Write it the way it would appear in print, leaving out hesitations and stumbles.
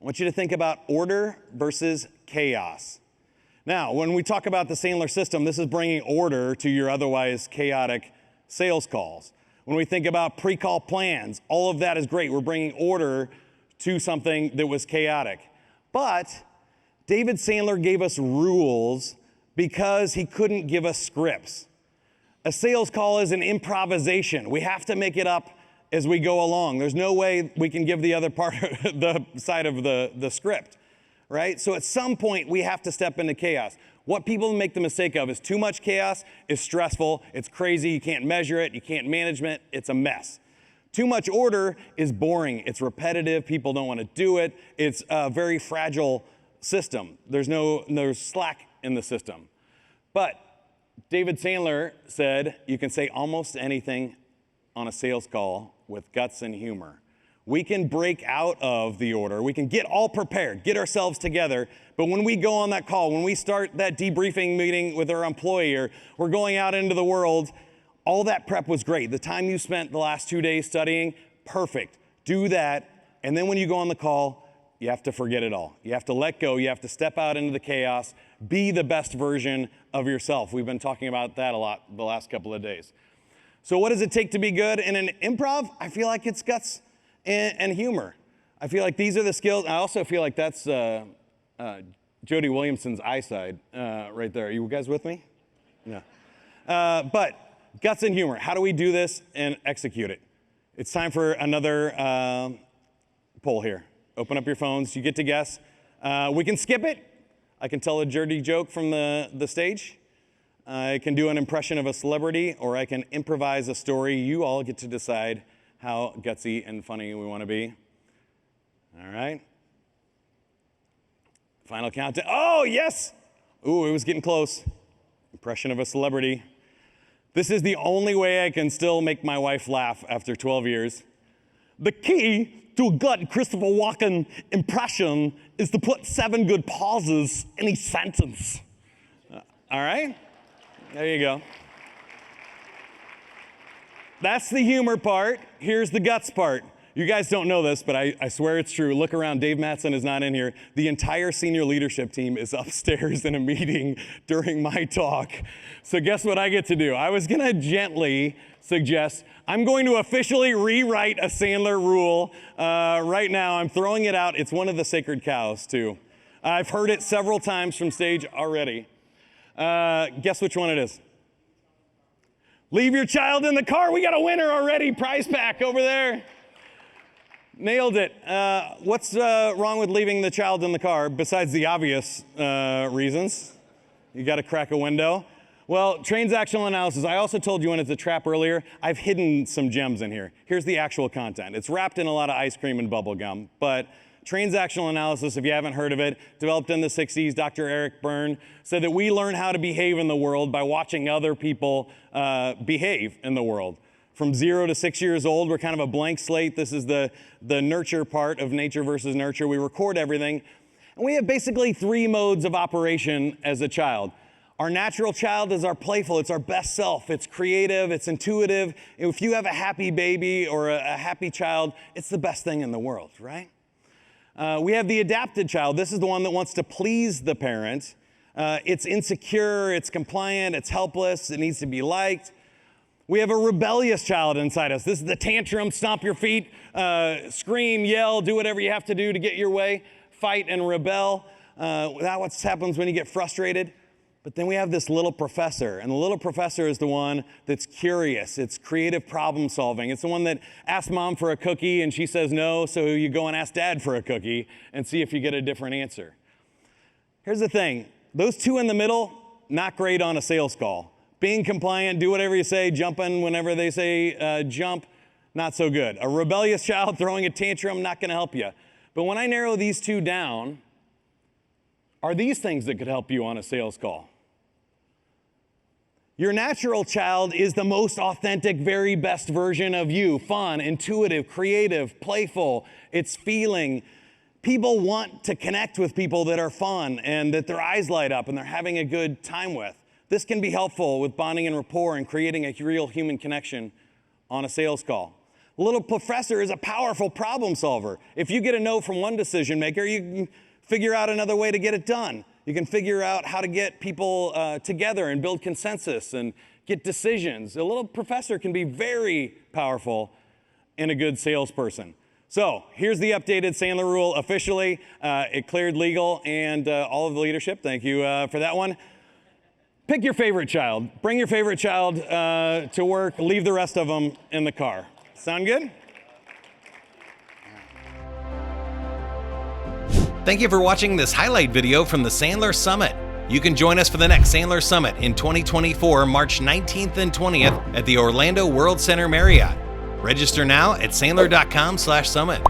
I want you to think about order versus chaos. Now, when we talk about the Sandler system, this is bringing order to your otherwise chaotic sales calls. When we think about pre-call plans, all of that is great. We're bringing order to something that was chaotic. But David Sandler gave us rules because he couldn't give us scripts. A sales call is an improvisation. We have to make it up as we go along. There's no way we can give the other part, the side of the script, right? So at some point, we have to step into chaos. What people make the mistake of is too much chaos is stressful, it's crazy, you can't measure it, you can't manage it, it's a mess. Too much order is boring, it's repetitive, people don't want to do it, it's a very fragile system. There's slack in the system. But David Sandler said you can say almost anything on a sales call with guts and humor. We can break out of the order. We can get all prepared, get ourselves together. But when we go on that call, when we start that debriefing meeting with our employee, or we're going out into the world, all that prep was great. The time you spent the last 2 days studying, perfect. Do that. And then when you go on the call, you have to forget it all. You have to let go. You have to step out into the chaos. Be the best version of yourself. We've been talking about that a lot the last couple of days. So what does it take to be good in an improv? I feel like it's guts and humor. I feel like these are the skills. I also feel like that's Jody Williamson's eyesight right there. Are you guys with me? Yeah. But guts and humor. How do we do this and execute it? It's time for another poll here. Open up your phones. You get to guess. We can skip it. I can tell a dirty joke from the stage. I can do an impression of a celebrity, or I can improvise a story. You all get to decide how gutsy and funny we want to be. All right. Final countdown. Oh, yes. Ooh, it was getting close. Impression of a celebrity. This is the only way I can still make my wife laugh after 12 years. The key to a good Christopher Walken impression is to put 7 good pauses in each sentence. All right? There you go. That's the humor part. Here's the guts part. You guys don't know this, but I swear it's true. Look around. Dave Mattson is not in here. The entire senior leadership team is upstairs in a meeting during my talk. So guess what I get to do? I was going to gently suggest I'm going to officially rewrite a Sandler rule right now. I'm throwing it out. It's one of the sacred cows, too. I've heard it several times from stage already. Guess which one it is? Leave your child in the car. We got a winner already. Prize pack over there. Nailed it. What's wrong with leaving the child in the car besides the obvious reasons? You got to crack a window. Well, transactional analysis. I also told you when it's a trap earlier, I've hidden some gems in here. Here's the actual content. It's wrapped in a lot of ice cream and bubble gum, but transactional analysis, if you haven't heard of it, developed in the 60s. Dr. Eric Berne said that we learn how to behave in the world by watching other people behave in the world. From 0 to 6 years old, we're kind of a blank slate. This is the nurture part of nature versus nurture. We record everything. And we have basically 3 modes of operation as a child. Our natural child is our playful. It's our best self. It's creative. It's intuitive. If you have a happy baby or a happy child, it's the best thing in the world, right? We have the adapted child. This is the one that wants to please the parent. It's insecure. It's compliant. It's helpless. It needs to be liked. We have a rebellious child inside us. This is the tantrum, stomp your feet, scream, yell, do whatever you have to do to get your way, fight and rebel. That's what happens when you get frustrated. But then we have this little professor, and the little professor is the one that's curious. It's creative problem solving. It's the one that asks mom for a cookie and she says no, so you go and ask dad for a cookie and see if you get a different answer. Here's the thing. Those 2 in the middle, not great on a sales call. Being compliant, do whatever you say, jumping whenever they say jump, not so good. A rebellious child throwing a tantrum, not going to help you. But when I narrow these 2 down, are these things that could help you on a sales call? Your natural child is the most authentic, very best version of you. Fun, intuitive, creative, playful. It's feeling. People want to connect with people that are fun and that their eyes light up and they're having a good time with. This can be helpful with bonding and rapport and creating a real human connection on a sales call. A little professor is a powerful problem solver. If you get a no from one decision maker, you can figure out another way to get it done. You can figure out how to get people together and build consensus and get decisions. A little professor can be very powerful in a good salesperson. So here's the updated Sandler rule officially. It cleared legal and all of the leadership. Thank you for that one. Pick your favorite child. Bring your favorite child to work. Leave the rest of them in the car. Sound good? Thank you for watching this highlight video from the Sandler Summit. You can join us for the next Sandler Summit in 2024, March 19th and 20th at the Orlando World Center Marriott. Register now at sandler.com/summit.